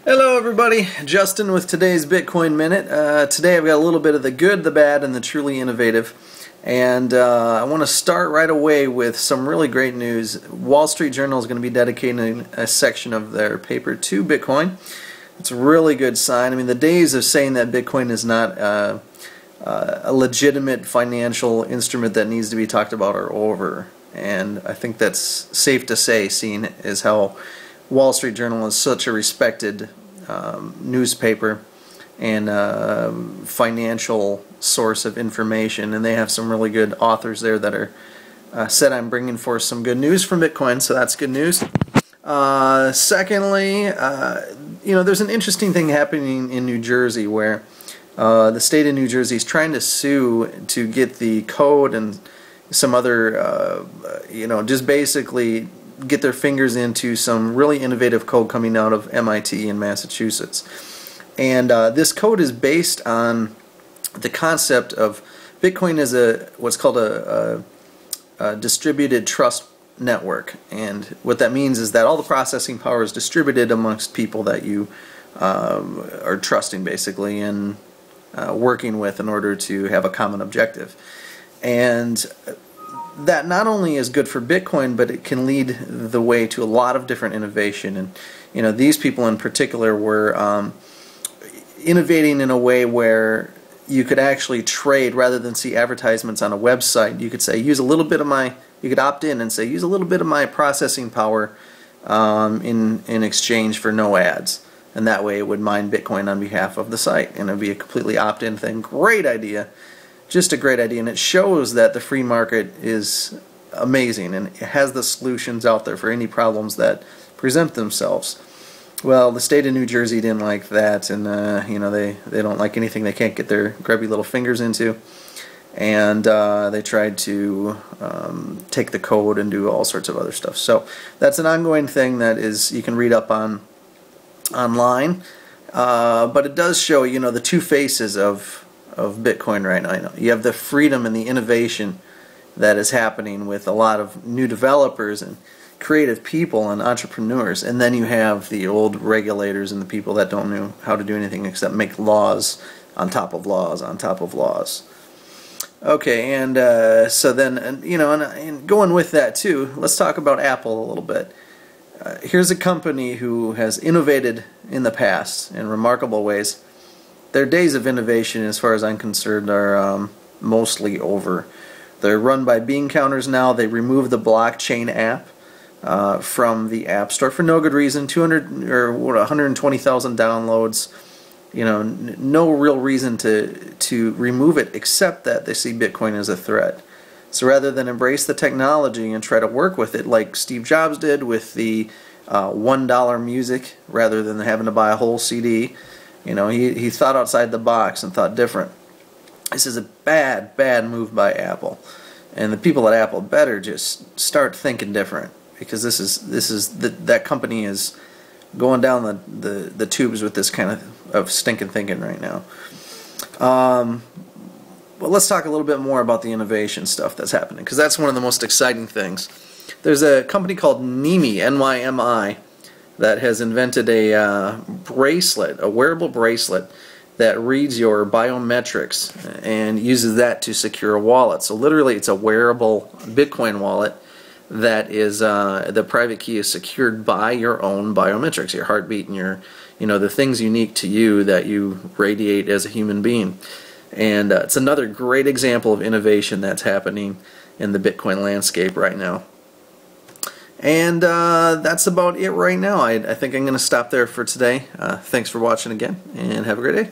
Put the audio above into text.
Hello everybody, Justin with today's Bitcoin Minute. Today I've got a little bit of the good, the bad, and the truly innovative. And I want to start right away with some really great news. Wall Street Journal is going to be dedicating a section of their paper to Bitcoin. It's a really good sign. I mean, the days of saying that Bitcoin is not a legitimate financial instrument that needs to be talked about are over. And I think that's safe to say, seeing as how Wall Street Journal is such a respected newspaper and financial source of information, and they have some really good authors there that are said I'm bringing forth some good news from Bitcoin, so that's good news. Secondly, there's an interesting thing happening in New Jersey where the state of New Jersey is trying to sue to get the code and some other, just basically get their fingers into some really innovative code coming out of MIT in Massachusetts. And this code is based on the concept of Bitcoin as what's called a distributed trust network. And what that means is that all the processing power is distributed amongst people that you are trusting, basically, and working with in order to have a common objective. And that not only is good for Bitcoin, but it can lead the way to a lot of different innovation. And these people in particular were innovating in a way where you could actually trade rather than see advertisements on a website. You could say, use a little bit of my, you could opt in and say, use a little bit of my processing power in exchange for no ads. And that way it would mine Bitcoin on behalf of the site. And it would be a completely opt-in thing. Great idea. Just a great idea, and it shows that the free market is amazing and it has the solutions out there for any problems that present themselves. Well, the state of New Jersey didn't like that, and they don't like anything they can't get their grubby little fingers into, and they tried to take the code and do all sorts of other stuff. So that's an ongoing thing that is you can read up on online, but it does show the two faces of Bitcoin right now. You have the freedom and the innovation that is happening with a lot of new developers and creative people and entrepreneurs, and then you have the old regulators and the people that don't know how to do anything except make laws on top of laws on top of laws. Okay, and so then, and going with that too, let's talk about Apple a little bit. Here's a company who has innovated in the past in remarkable ways. Their days of innovation, as far as I'm concerned, are mostly over. They're run by bean counters now. They removed the blockchain app from the App Store for no good reason. 120,000 downloads. No real reason to remove it except that they see Bitcoin as a threat. So rather than embrace the technology and try to work with it like Steve Jobs did with the $1 music, rather than having to buy a whole CD. He thought outside the box and thought different. This is a bad move by Apple, and the people at Apple better just start thinking different, because that company is going down the tubes with this kind of stinking thinking right now. Well, let's talk a little bit more about the innovation stuff that's happening, because that's one of the most exciting things. There's a company called NYMI, N-Y-M-I, that has invented a bracelet, a wearable bracelet that reads your biometrics and uses that to secure a wallet. So literally it's a wearable Bitcoin wallet that is, the private key is secured by your own biometrics, your heartbeat and your, the things unique to you that you radiate as a human being. And it's another great example of innovation that's happening in the Bitcoin landscape right now. And that's about it right now. I think I'm going to stop there for today. Thanks for watching again, and have a great day.